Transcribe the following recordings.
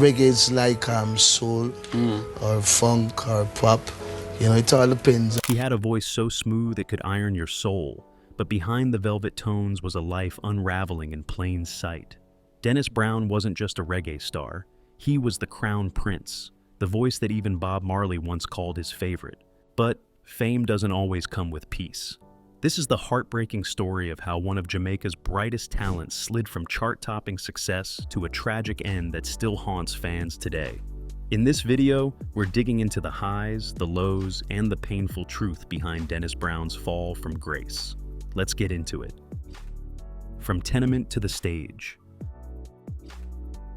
Reggae is like soul or funk or pop. You know, it all depends. He had a voice so smooth it could iron your soul, but behind the velvet tones was a life unraveling in plain sight. Dennis Brown wasn't just a reggae star, he was the crown prince, the voice that even Bob Marley once called his favorite. But fame doesn't always come with peace. This is the heartbreaking story of how one of Jamaica's brightest talents slid from chart-topping success to a tragic end that still haunts fans today. In this video, we're digging into the highs, the lows, and the painful truth behind Dennis Brown's fall from grace. Let's get into it. From tenement to the stage.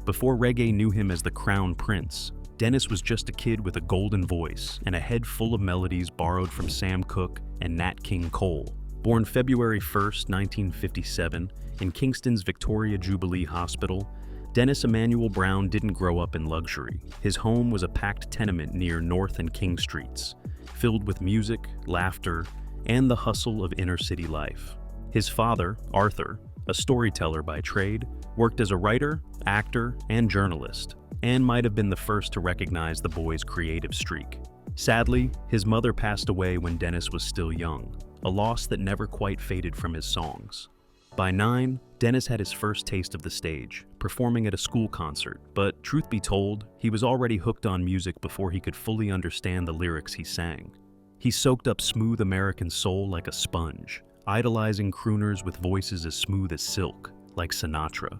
Before reggae knew him as the Crown Prince, Dennis was just a kid with a golden voice and a head full of melodies borrowed from Sam Cooke and Nat King Cole. Born February 1st, 1957, in Kingston's Victoria Jubilee Hospital, Dennis Emmanuel Brown didn't grow up in luxury. His home was a packed tenement near North and King Streets, filled with music, laughter, and the hustle of inner-city life. His father, Arthur, a storyteller by trade, worked as a writer, actor, and journalist, and might have been the first to recognize the boy's creative streak. Sadly, his mother passed away when Dennis was still young, a loss that never quite faded from his songs. By 9, Dennis had his first taste of the stage, performing at a school concert, but truth be told, he was already hooked on music before he could fully understand the lyrics he sang. He soaked up smooth American soul like a sponge, idolizing crooners with voices as smooth as silk, like Sinatra.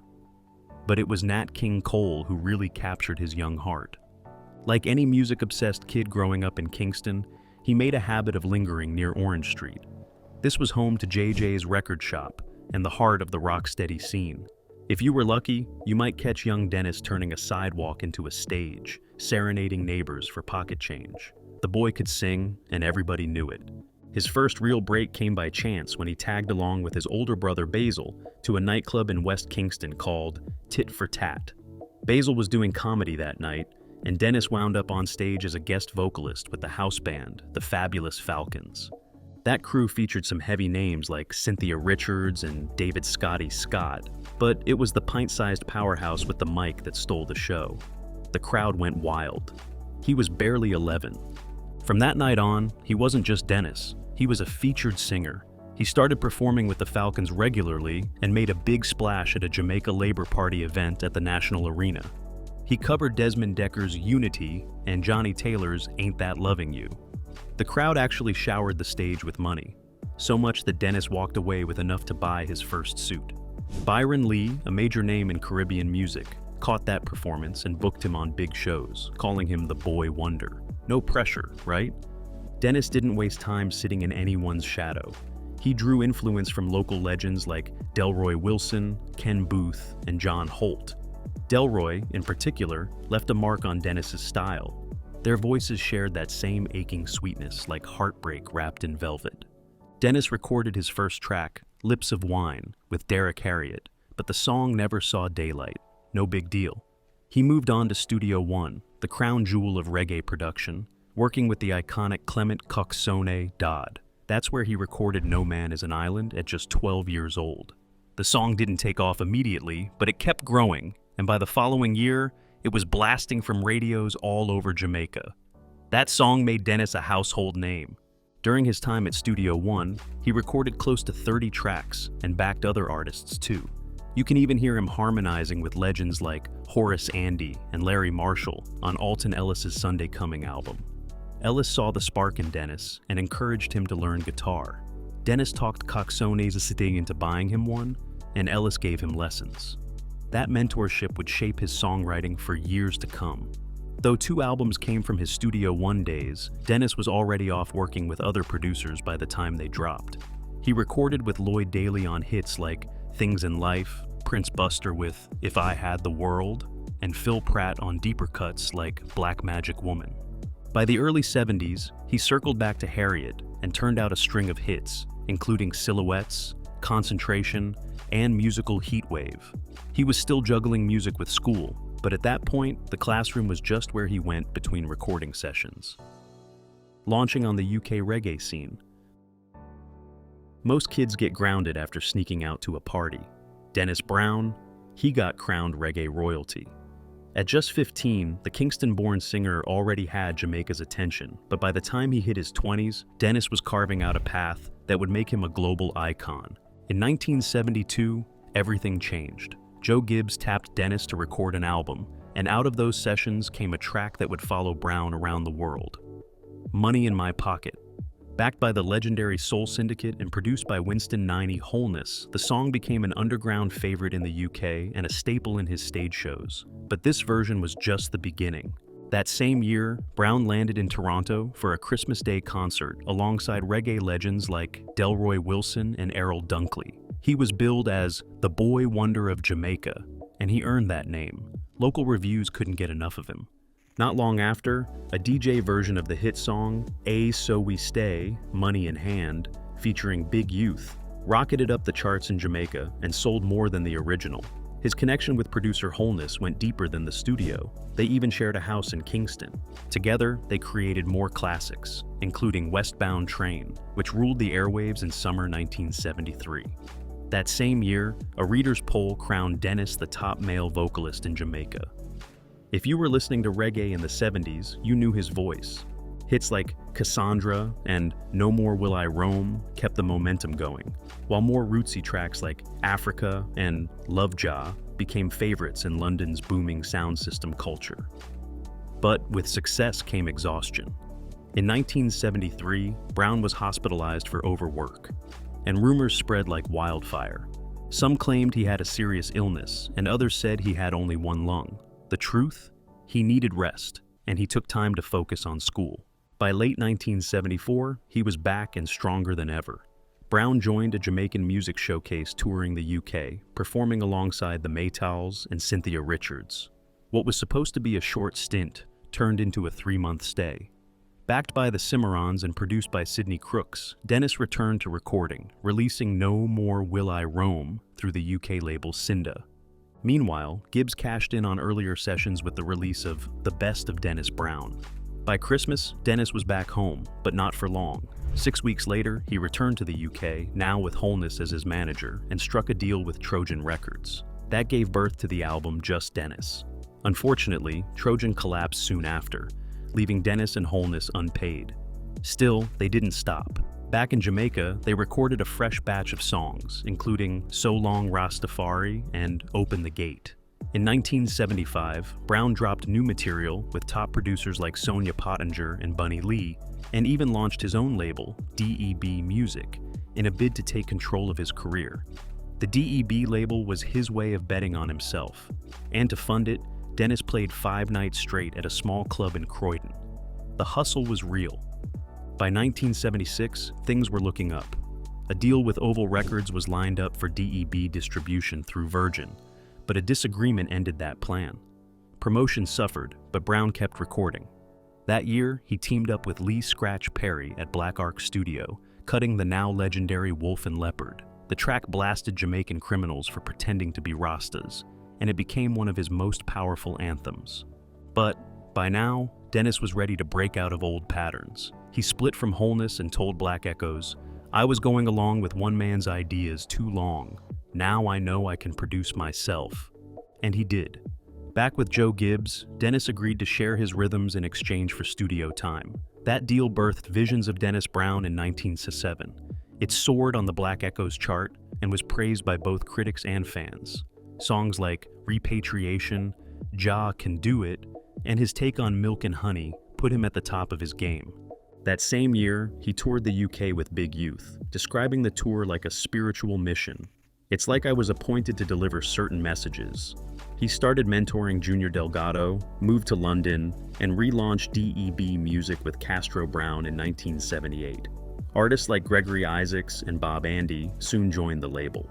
But it was Nat King Cole who really captured his young heart. Like any music-obsessed kid growing up in Kingston, he made a habit of lingering near Orange Street. This was home to JJ's record shop and the heart of the rocksteady scene. If you were lucky, you might catch young Dennis turning a sidewalk into a stage, serenading neighbors for pocket change. The boy could sing, and everybody knew it. His first real break came by chance when he tagged along with his older brother Basil to a nightclub in West Kingston called Tit for Tat. Basil was doing comedy that night, and Dennis wound up on stage as a guest vocalist with the house band, the Fabulous Falcons. That crew featured some heavy names like Cynthia Richards and David Scotty Scott, but it was the pint-sized powerhouse with the mic that stole the show. The crowd went wild. He was barely 11. From that night on, he wasn't just Dennis, he was a featured singer. He started performing with the Falcons regularly and made a big splash at a Jamaica Labor Party event at the National Arena. He covered Desmond Decker's Unity and Johnny Taylor's Ain't That Loving You. The crowd actually showered the stage with money, so much that Dennis walked away with enough to buy his first suit. Byron Lee, a major name in Caribbean music, caught that performance and booked him on big shows, calling him the Boy Wonder. No pressure, right? Dennis didn't waste time sitting in anyone's shadow. He drew influence from local legends like Delroy Wilson, Ken Booth, and John Holt. Delroy, in particular, left a mark on Dennis's style. Their voices shared that same aching sweetness like heartbreak wrapped in velvet. Dennis recorded his first track, Lips of Wine, with Derek Harriott, but the song never saw daylight. No big deal. He moved on to Studio One, the crown jewel of reggae production, working with the iconic Clement Coxsone Dodd. That's where he recorded No Man is an Island at just 12 years old. The song didn't take off immediately, but it kept growing, and by the following year, it was blasting from radios all over Jamaica. That song made Dennis a household name. During his time at Studio One, he recorded close to 30 tracks and backed other artists too. You can even hear him harmonizing with legends like Horace Andy and Larry Marshall on Alton Ellis's Sunday Coming album. Ellis saw the spark in Dennis and encouraged him to learn guitar. Dennis talked Coxsone's Sitting into buying him one, and Ellis gave him lessons. That mentorship would shape his songwriting for years to come. Though 2 albums came from his Studio One days, Dennis was already off working with other producers by the time they dropped. He recorded with Lloyd Daly on hits like Things in Life, Prince Buster with If I Had the World, and Phil Pratt on deeper cuts like Black Magic Woman. By the early 70s, he circled back to Harriet and turned out a string of hits, including Silhouettes, Concentration, and musical Heatwave. He was still juggling music with school, but at that point, the classroom was just where he went between recording sessions. Launching on the UK reggae scene. Most kids get grounded after sneaking out to a party. Dennis Brown, he got crowned reggae royalty. At just 15, the Kingston-born singer already had Jamaica's attention, but by the time he hit his 20s, Dennis was carving out a path that would make him a global icon. In 1972, everything changed. Joe Gibbs tapped Dennis to record an album, and out of those sessions came a track that would follow Brown around the world. Money in My Pocket. Backed by the legendary Soul Syndicate and produced by Winston Niney Wholeness, the song became an underground favorite in the UK and a staple in his stage shows. But this version was just the beginning. That same year, Brown landed in Toronto for a Christmas Day concert alongside reggae legends like Delroy Wilson and Errol Dunkley. He was billed as the Boy Wonder of Jamaica, and he earned that name. Local reviews couldn't get enough of him. Not long after, a DJ version of the hit song, So We Stay, Money in Hand, featuring Big Youth, rocketed up the charts in Jamaica and sold more than the original. His connection with producer Wholeness went deeper than the studio. They even shared a house in Kingston. Together, they created more classics, including Westbound Train, which ruled the airwaves in summer 1973. That same year, a reader's poll crowned Dennis the top male vocalist in Jamaica. If you were listening to reggae in the 70s, you knew his voice. Hits like Cassandra and No More Will I Roam kept the momentum going, while more rootsy tracks like Africa and Lovejaw became favorites in London's booming sound system culture. But with success came exhaustion. In 1973, Brown was hospitalized for overwork, and rumors spread like wildfire. Some claimed he had a serious illness, and others said he had only one lung. The truth? He needed rest, and he took time to focus on school. By late 1974, he was back and stronger than ever. Brown joined a Jamaican music showcase touring the UK, performing alongside the Maytals and Cynthia Richards. What was supposed to be a short stint turned into a 3-month stay. Backed by the Cimarrons and produced by Sidney Crooks, Dennis returned to recording, releasing No More Will I Roam through the UK label Cinda. Meanwhile, Gibbs cashed in on earlier sessions with the release of The Best of Dennis Brown. By Christmas, Dennis was back home, but not for long. 6 weeks later, he returned to the UK, now with Wholeness as his manager, and struck a deal with Trojan Records. That gave birth to the album Just Dennis. Unfortunately, Trojan collapsed soon after, leaving Dennis and Wholeness unpaid. Still, they didn't stop. Back in Jamaica, they recorded a fresh batch of songs, including So Long Rastafari and Open the Gate. In 1975, Brown dropped new material with top producers like Sonia Pottinger and Bunny Lee, and even launched his own label, DEB Music, in a bid to take control of his career. The DEB label was his way of betting on himself, and to fund it, Dennis played 5 nights straight at a small club in Croydon. The hustle was real. By 1976, things were looking up. A deal with Oval Records was lined up for DEB distribution through Virgin, but a disagreement ended that plan. Promotion suffered, but Brown kept recording. That year, he teamed up with Lee Scratch Perry at Black Ark Studio, cutting the now legendary Wolf and Leopard. The track blasted Jamaican criminals for pretending to be Rastas, and it became one of his most powerful anthems. But by now, Dennis was ready to break out of old patterns. He split from Wholeness and told Black Echoes, "I was going along with one man's ideas too long. Now I know I can produce myself." And he did. Back with Joe Gibbs, Dennis agreed to share his rhythms in exchange for studio time. That deal birthed Visions of Dennis Brown in 1977. It soared on the Black Echoes chart and was praised by both critics and fans. Songs like Repatriation, Jah Can Do It, and his take on Milk and Honey put him at the top of his game. That same year, he toured the UK with Big Youth, describing the tour like a spiritual mission. "It's like I was appointed to deliver certain messages." He started mentoring Junior Delgado, moved to London, and relaunched DEB Music with Castro Brown in 1978. Artists like Gregory Isaacs and Bob Andy soon joined the label.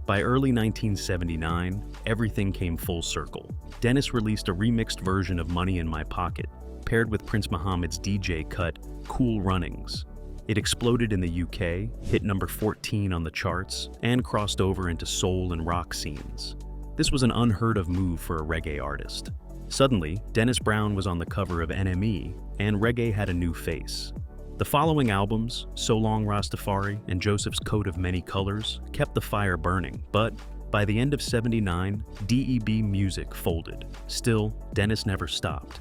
By early 1979, everything came full circle. Dennis released a remixed version of Money in My Pocket, paired with Prince Muhammad's DJ cut, Cool Runnings. It exploded in the UK, hit number 14 on the charts, and crossed over into soul and rock scenes. This was an unheard of move for a reggae artist. Suddenly, Dennis Brown was on the cover of NME, and reggae had a new face. The following albums, So Long Rastafari and Joseph's Coat of Many Colors, kept the fire burning, but By the end of '79, DEB Music folded. Still, Dennis never stopped.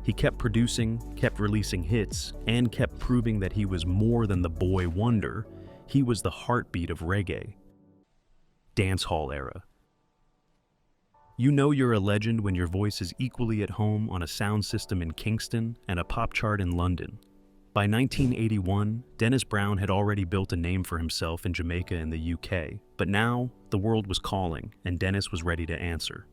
He kept producing, kept releasing hits, and kept proving that he was more than the boy wonder. He was the heartbeat of reggae. Dancehall era. You know you're a legend when your voice is equally at home on a sound system in Kingston and a pop chart in London. By 1981, Dennis Brown had already built a name for himself in Jamaica and the UK, but now the world was calling and Dennis was ready to answer.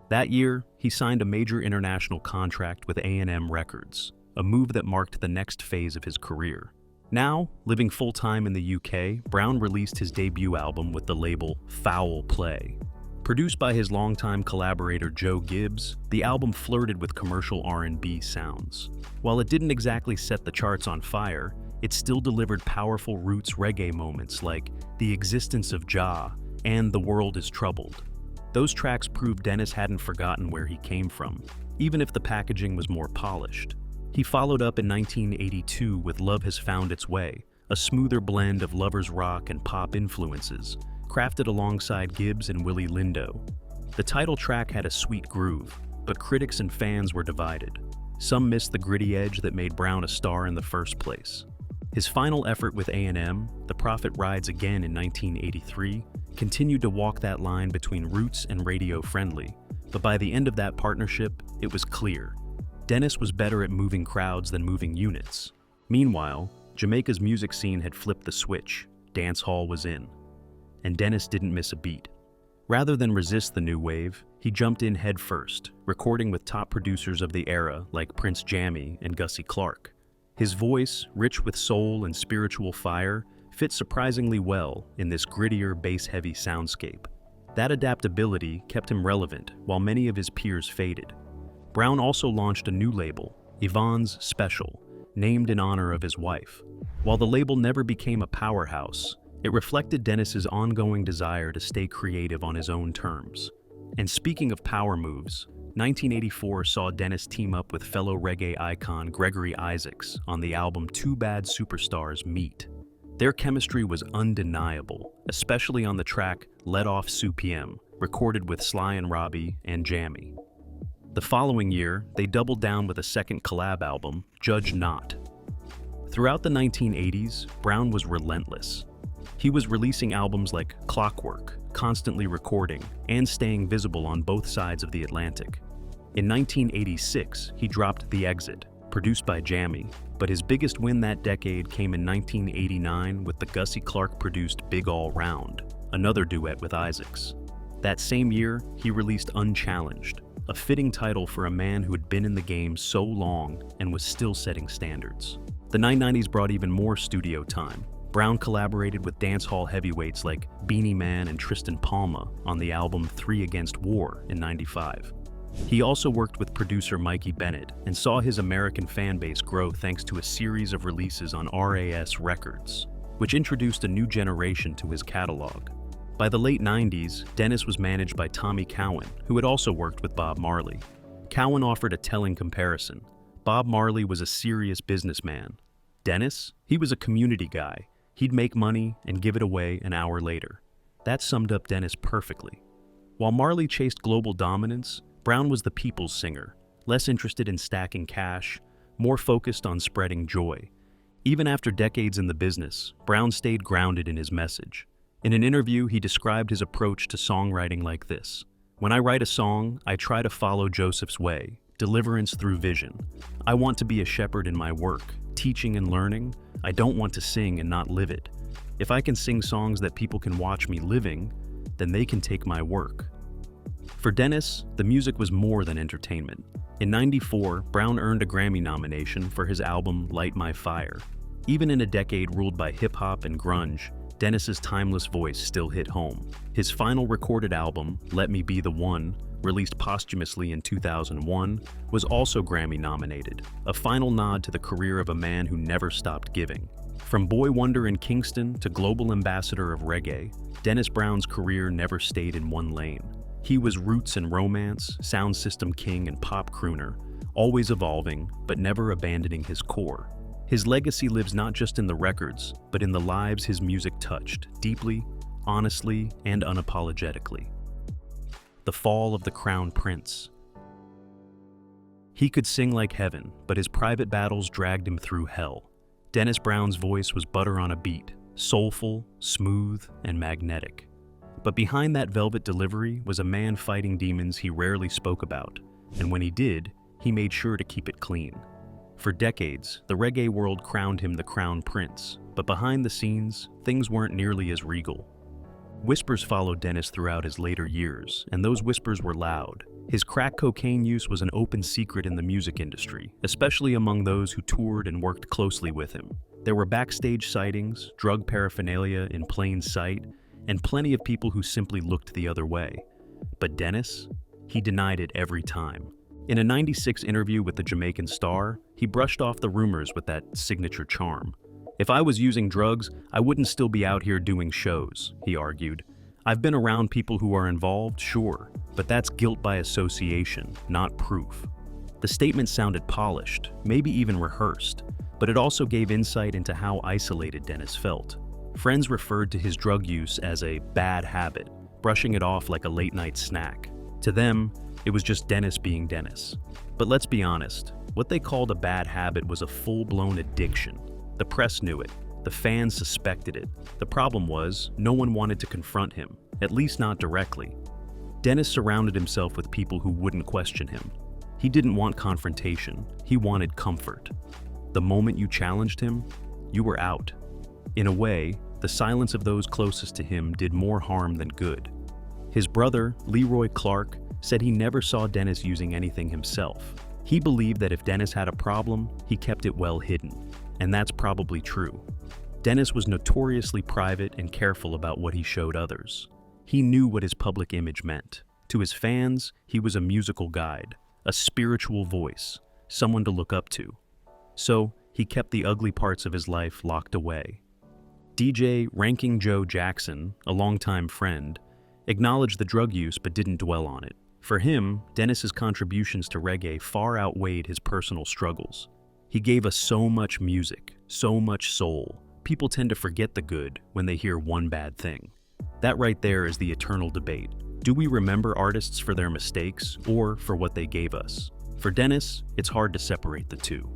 That year, he signed a major international contract with A&M Records, a move that marked the next phase of his career. Now, living full-time in the UK, Brown released his debut album with the label Foul Play. Produced by his longtime collaborator Joe Gibbs, the album flirted with commercial R&B sounds. While it didn't exactly set the charts on fire, it still delivered powerful roots reggae moments like The Existence of Jah and The World is Troubled. Those tracks proved Dennis hadn't forgotten where he came from, even if the packaging was more polished. He followed up in 1982 with Love Has Found Its Way, a smoother blend of lovers rock and pop influences, crafted alongside Gibbs and Willie Lindo. The title track had a sweet groove, but critics and fans were divided. Some missed the gritty edge that made Brown a star in the first place. His final effort with A&M, The Prophet Rides Again in 1983, continued to walk that line between roots and radio-friendly, but by the end of that partnership, it was clear. Dennis was better at moving crowds than moving units. Meanwhile, Jamaica's music scene had flipped the switch. Dancehall was in. And Dennis didn't miss a beat. Rather than resist the new wave, he jumped in head first, recording with top producers of the era like Prince Jammy and Gussie Clarke. His voice, rich with soul and spiritual fire, fit surprisingly well in this grittier, bass-heavy soundscape. That adaptability kept him relevant while many of his peers faded. Brown also launched a new label, Yvonne's Special, named in honor of his wife. While the label never became a powerhouse, it reflected Dennis's ongoing desire to stay creative on his own terms. And speaking of power moves, 1984 saw Dennis team up with fellow reggae icon Gregory Isaacs on the album Two Bad Superstars Meet. Their chemistry was undeniable, especially on the track Let Off Supiem, recorded with Sly and Robbie and Jammy. The following year, they doubled down with a second collab album, Judge Not. Throughout the 1980s, Brown was relentless. He was releasing albums like Clockwork, constantly recording, and staying visible on both sides of the Atlantic. In 1986, he dropped The Exit, produced by Jammy, but his biggest win that decade came in 1989 with the Gussie Clarke-produced Big All Round, another duet with Isaacs. That same year, he released Unchallenged, a fitting title for a man who had been in the game so long and was still setting standards. The 1990s brought even more studio time. Brown collaborated with dancehall heavyweights like Beanie Man and Tristan Palma on the album Three Against War in '95. He also worked with producer Mikey Bennett and saw his American fan base grow thanks to a series of releases on RAS Records, which introduced a new generation to his catalog. By the late 90s, Dennis was managed by Tommy Cowan, who had also worked with Bob Marley. Cowan offered a telling comparison. Bob Marley was a serious businessman. Dennis? He was a community guy. He'd make money and give it away an hour later. That summed up Dennis perfectly. While Marley chased global dominance, Brown was the people's singer, less interested in stacking cash, more focused on spreading joy. Even after decades in the business, Brown stayed grounded in his message. In an interview, he described his approach to songwriting like this: "When I write a song, I try to follow Joseph's way, deliverance through vision. I want to be a shepherd in my work, teaching and learning. I don't want to sing and not live it. If I can sing songs that people can watch me living, then they can take my work." For Dennis, the music was more than entertainment. In '94, Brown earned a Grammy nomination for his album Light My Fire. Even in a decade ruled by hip-hop and grunge, Dennis's timeless voice still hit home. His final recorded album, Let Me Be the One, released posthumously in 2001, was also Grammy nominated, a final nod to the career of a man who never stopped giving. From boy wonder in Kingston to global ambassador of reggae, Dennis Brown's career never stayed in one lane. He was roots and romance, sound system king and pop crooner, always evolving, but never abandoning his core. His legacy lives not just in the records, but in the lives his music touched, deeply, honestly, and unapologetically. The Fall of the Crown Prince. He could sing like heaven, but his private battles dragged him through hell. Dennis Brown's voice was butter on a beat, soulful, smooth, and magnetic. But behind that velvet delivery was a man fighting demons he rarely spoke about, and when he did, he made sure to keep it clean. For decades, the reggae world crowned him the Crown Prince, but behind the scenes, things weren't nearly as regal. Whispers followed Dennis throughout his later years, and those whispers were loud. His crack cocaine use was an open secret in the music industry, especially among those who toured and worked closely with him. There were backstage sightings, drug paraphernalia in plain sight, and plenty of people who simply looked the other way. But Dennis? He denied it every time. In a '96 interview with the Jamaican Star, he brushed off the rumors with that signature charm. "If I was using drugs, I wouldn't still be out here doing shows," he argued. "I've been around people who are involved, sure, but that's guilt by association, not proof." The statement sounded polished, maybe even rehearsed, but it also gave insight into how isolated Dennis felt. Friends referred to his drug use as a bad habit, brushing it off like a late-night snack. To them, it was just Dennis being Dennis. But let's be honest, what they called a bad habit was a full-blown addiction. The press knew it. The fans suspected it. The problem was, no one wanted to confront him, at least not directly. Dennis surrounded himself with people who wouldn't question him. He didn't want confrontation. He wanted comfort. The moment you challenged him, you were out. In a way, the silence of those closest to him did more harm than good. His brother, Leroy Clark, said he never saw Dennis using anything himself. He believed that if Dennis had a problem, he kept it well hidden. And that's probably true. Dennis was notoriously private and careful about what he showed others. He knew what his public image meant. To his fans, he was a musical guide, a spiritual voice, someone to look up to. So, he kept the ugly parts of his life locked away. DJ Ranking Joe Jackson, a longtime friend, acknowledged the drug use but didn't dwell on it. For him, Dennis's contributions to reggae far outweighed his personal struggles. He gave us so much music, so much soul. People tend to forget the good when they hear one bad thing. That right there is the eternal debate. Do we remember artists for their mistakes or for what they gave us? For Dennis, it's hard to separate the two.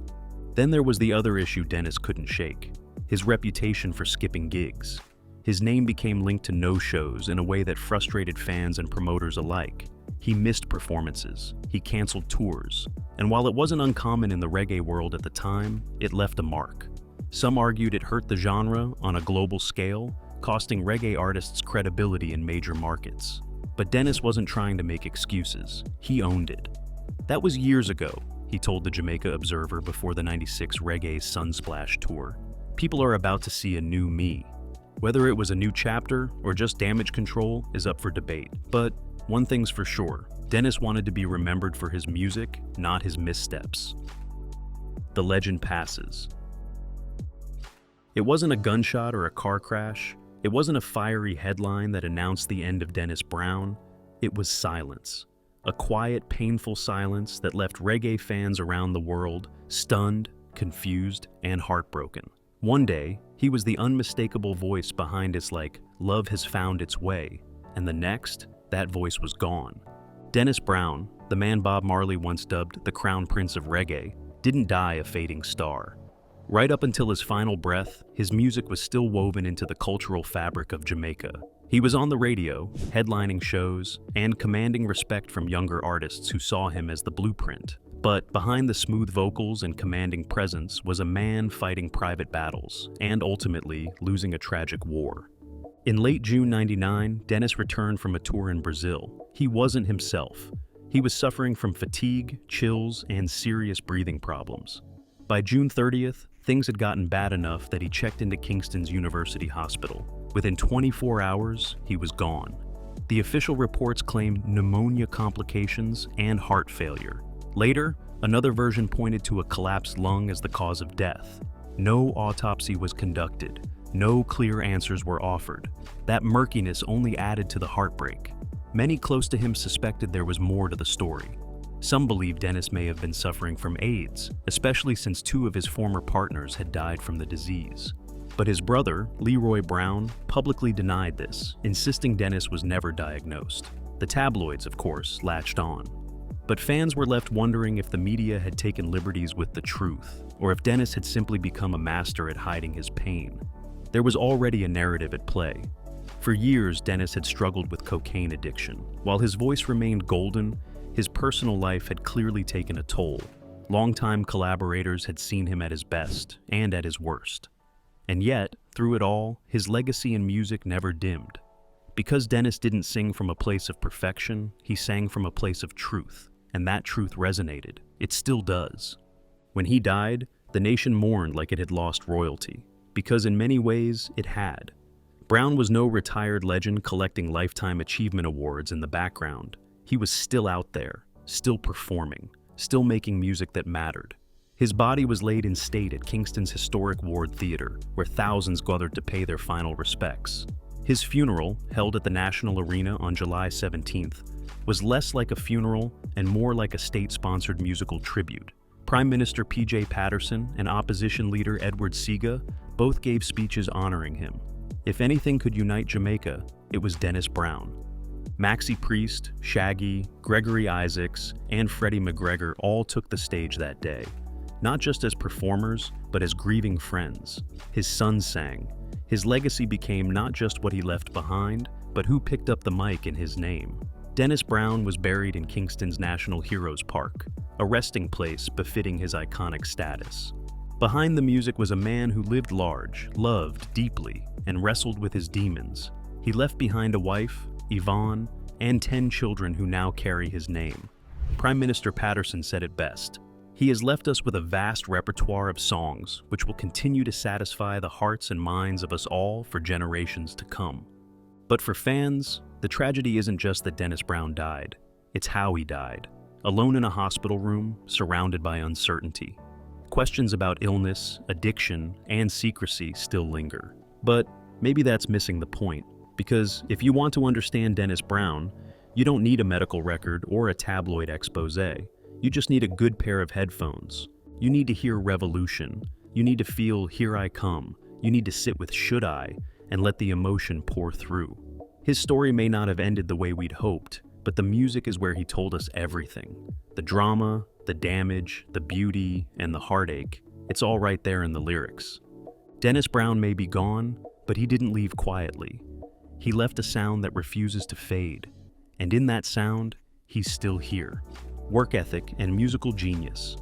Then there was the other issue Dennis couldn't shake, his reputation for skipping gigs. His name became linked to no-shows in a way that frustrated fans and promoters alike. He missed performances, he canceled tours, and while it wasn't uncommon in the reggae world at the time, it left a mark. Some argued it hurt the genre on a global scale, costing reggae artists credibility in major markets. But Dennis wasn't trying to make excuses, he owned it. That was years ago, he told the Jamaica Observer before the '96 Reggae Sunsplash tour. People are about to see a new me. Whether it was a new chapter or just damage control is up for debate, but one thing's for sure, Dennis wanted to be remembered for his music, not his missteps. The legend passes. It wasn't a gunshot or a car crash. It wasn't a fiery headline that announced the end of Dennis Brown. It was silence. A quiet, painful silence that left reggae fans around the world stunned, confused, and heartbroken. One day, he was the unmistakable voice behind its "Love has found its way," and the next, that voice was gone. Dennis Brown, the man Bob Marley once dubbed the Crown Prince of Reggae, didn't die a fading star. Right up until his final breath, his music was still woven into the cultural fabric of Jamaica. He was on the radio, headlining shows, and commanding respect from younger artists who saw him as the blueprint. But behind the smooth vocals and commanding presence was a man fighting private battles, and ultimately losing a tragic war. In late June '99, Dennis returned from a tour in Brazil. He wasn't himself. He was suffering from fatigue, chills, and serious breathing problems. By June 30th, things had gotten bad enough that he checked into Kingston's University Hospital. Within 24 hours, he was gone. The official reports claimed pneumonia complications and heart failure. Later, another version pointed to a collapsed lung as the cause of death. No autopsy was conducted. No clear answers were offered. That murkiness only added to the heartbreak. Many close to him suspected there was more to the story. Some believe Dennis may have been suffering from AIDS, especially since 2 of his former partners had died from the disease. But his brother, Leroy Brown, publicly denied this, insisting Dennis was never diagnosed. The tabloids, of course, latched on. But fans were left wondering if the media had taken liberties with the truth, or if Dennis had simply become a master at hiding his pain. There was already a narrative at play. For years, Dennis had struggled with cocaine addiction. While his voice remained golden, his personal life had clearly taken a toll. Longtime collaborators had seen him at his best and at his worst. And yet, through it all, his legacy in music never dimmed. Because Dennis didn't sing from a place of perfection, he sang from a place of truth, and that truth resonated. It still does. When he died, the nation mourned like it had lost royalty, because in many ways, it had. Brown was no retired legend collecting Lifetime Achievement Awards in the background. He was still out there, still performing, still making music that mattered. His body was laid in state at Kingston's historic Ward Theater, where thousands gathered to pay their final respects. His funeral, held at the National Arena on July 17th, was less like a funeral and more like a state-sponsored musical tribute. Prime Minister P.J. Patterson and opposition leader Edward Seaga both gave speeches honoring him. If anything could unite Jamaica, it was Dennis Brown. Maxie Priest, Shaggy, Gregory Isaacs, and Freddie McGregor all took the stage that day. Not just as performers, but as grieving friends. His sons sang. His legacy became not just what he left behind, but who picked up the mic in his name. Dennis Brown was buried in Kingston's National Heroes Park, a resting place befitting his iconic status. Behind the music was a man who lived large, loved deeply, and wrestled with his demons. He left behind a wife, Yvonne, and 10 children who now carry his name. Prime Minister Patterson said it best. He has left us with a vast repertoire of songs which will continue to satisfy the hearts and minds of us all for generations to come. But for fans, the tragedy isn't just that Dennis Brown died, it's how he died. Alone in a hospital room, surrounded by uncertainty. Questions about illness, addiction, and secrecy still linger. But maybe that's missing the point, because if you want to understand Dennis Brown, you don't need a medical record or a tabloid expose. You just need a good pair of headphones. You need to hear Revolution. You need to feel Here I Come. You need to sit with Should I and let the emotion pour through. His story may not have ended the way we'd hoped, but the music is where he told us everything. The drama, the damage, the beauty, and the heartache, it's all right there in the lyrics. Dennis Brown may be gone, but he didn't leave quietly. He left a sound that refuses to fade, and in that sound, he's still here. Work ethic and musical genius.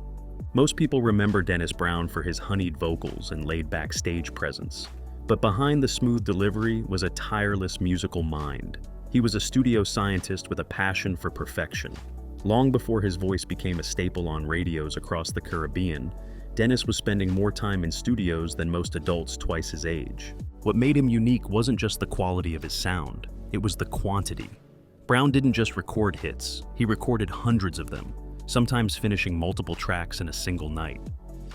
Most people remember Dennis Brown for his honeyed vocals and laid-back stage presence, but behind the smooth delivery was a tireless musical mind. He was a studio scientist with a passion for perfection. Long before his voice became a staple on radios across the Caribbean, Dennis was spending more time in studios than most adults twice his age. What made him unique wasn't just the quality of his sound, it was the quantity. Brown didn't just record hits, he recorded hundreds of them, sometimes finishing multiple tracks in a single night.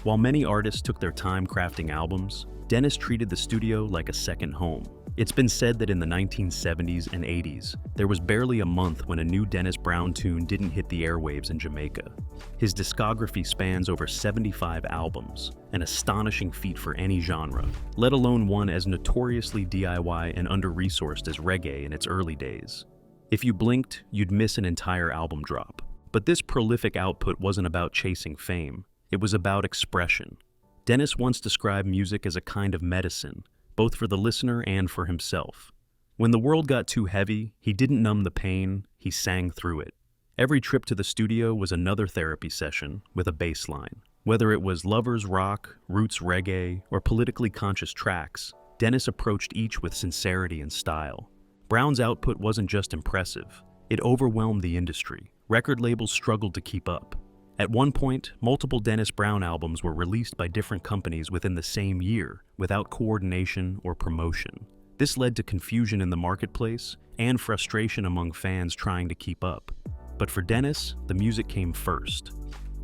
While many artists took their time crafting albums, Dennis treated the studio like a second home. It's been said that in the 1970s and 80s, there was barely a month when a new Dennis Brown tune didn't hit the airwaves in Jamaica. His discography spans over 75 albums, an astonishing feat for any genre, let alone one as notoriously DIY and under-resourced as reggae in its early days. If you blinked, you'd miss an entire album drop. But this prolific output wasn't about chasing fame, it was about expression. Dennis once described music as a kind of medicine, both for the listener and for himself. When the world got too heavy, he didn't numb the pain, he sang through it. Every trip to the studio was another therapy session with a bass line. Whether it was lovers rock, roots reggae, or politically conscious tracks, Dennis approached each with sincerity and style. Brown's output wasn't just impressive, it overwhelmed the industry. Record labels struggled to keep up. At one point, multiple Dennis Brown albums were released by different companies within the same year, without coordination or promotion. This led to confusion in the marketplace and frustration among fans trying to keep up. But for Dennis, the music came first.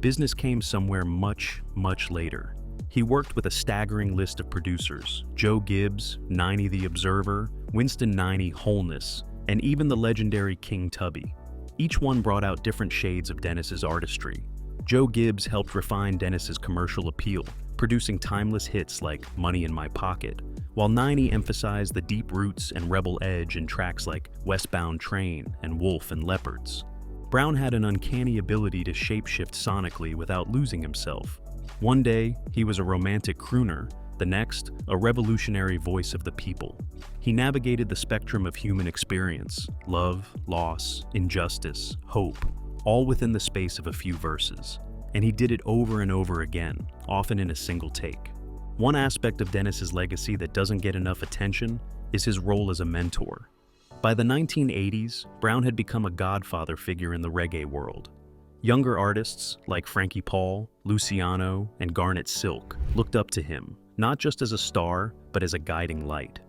Business came somewhere much, much later. He worked with a staggering list of producers: Joe Gibbs, 90 The Observer, Winston 90 Wholeness, and even the legendary King Tubby. Each one brought out different shades of Dennis's artistry. Joe Gibbs helped refine Dennis's commercial appeal, producing timeless hits like Money in My Pocket, while 90 emphasized the deep roots and rebel edge in tracks like Westbound Train and Wolf and Leopards. Brown had an uncanny ability to shapeshift sonically without losing himself. One day, he was a romantic crooner, the next, a revolutionary voice of the people. He navigated the spectrum of human experience, love, loss, injustice, hope, all within the space of a few verses. And he did it over and over again, often in a single take. One aspect of Dennis's legacy that doesn't get enough attention is his role as a mentor. By the 1980s, Brown had become a godfather figure in the reggae world. Younger artists like Frankie Paul, Luciano, and Garnet Silk looked up to him, not just as a star, but as a guiding light.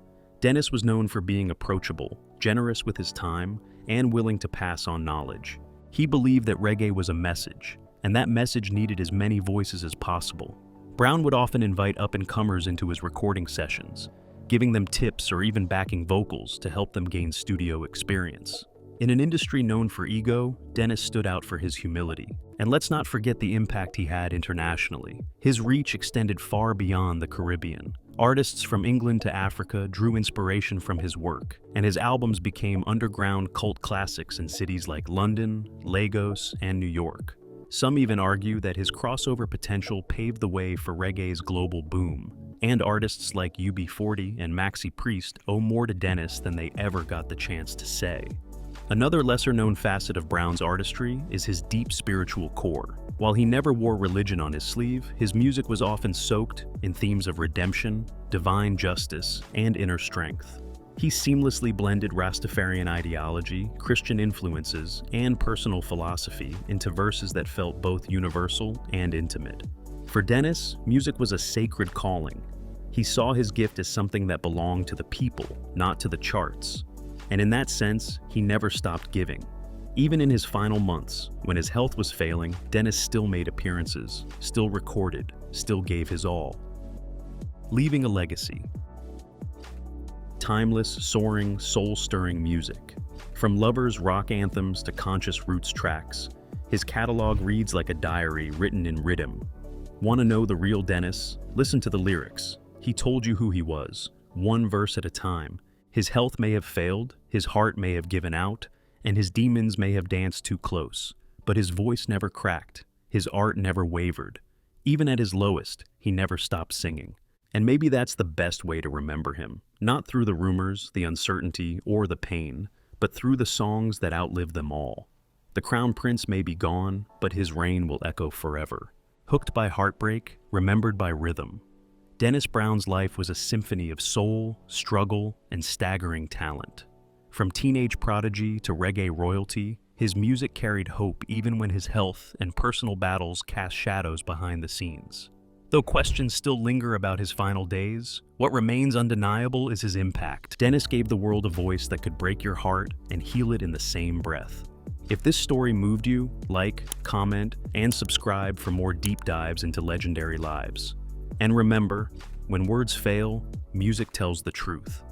Dennis was known for being approachable, generous with his time, and willing to pass on knowledge. He believed that reggae was a message, and that message needed as many voices as possible. Brown would often invite up-and-comers into his recording sessions, giving them tips or even backing vocals to help them gain studio experience. In an industry known for ego, Dennis stood out for his humility. And let's not forget the impact he had internationally. His reach extended far beyond the Caribbean. Artists from England to Africa drew inspiration from his work, and his albums became underground cult classics in cities like London, Lagos, and New York. Some even argue that his crossover potential paved the way for reggae's global boom, and artists like UB40 and Maxi Priest owe more to Dennis than they ever got the chance to say. Another lesser-known facet of Brown's artistry is his deep spiritual core. While he never wore religion on his sleeve, his music was often soaked in themes of redemption, divine justice, and inner strength. He seamlessly blended Rastafarian ideology, Christian influences, and personal philosophy into verses that felt both universal and intimate. For Dennis, music was a sacred calling. He saw his gift as something that belonged to the people, not to the charts. And in that sense, he never stopped giving. Even in his final months, when his health was failing, Dennis still made appearances, still recorded, still gave his all. Leaving a legacy. Timeless, soaring, soul-stirring music. From Lovers' rock anthems to conscious roots tracks, his catalog reads like a diary written in rhythm. Want to know the real Dennis? Listen to the lyrics. He told you who he was, one verse at a time. His health may have failed, his heart may have given out, and his demons may have danced too close, but his voice never cracked, his art never wavered. Even at his lowest, he never stopped singing. And maybe that's the best way to remember him, not through the rumors, the uncertainty, or the pain, but through the songs that outlive them all. The Crown Prince may be gone, but his reign will echo forever. Hooked by heartbreak, remembered by rhythm. Dennis Brown's life was a symphony of soul, struggle, and staggering talent. From teenage prodigy to reggae royalty, his music carried hope even when his health and personal battles cast shadows behind the scenes. Though questions still linger about his final days, what remains undeniable is his impact. Dennis gave the world a voice that could break your heart and heal it in the same breath. If this story moved you, like, comment, and subscribe for more deep dives into legendary lives. And remember, when words fail, music tells the truth.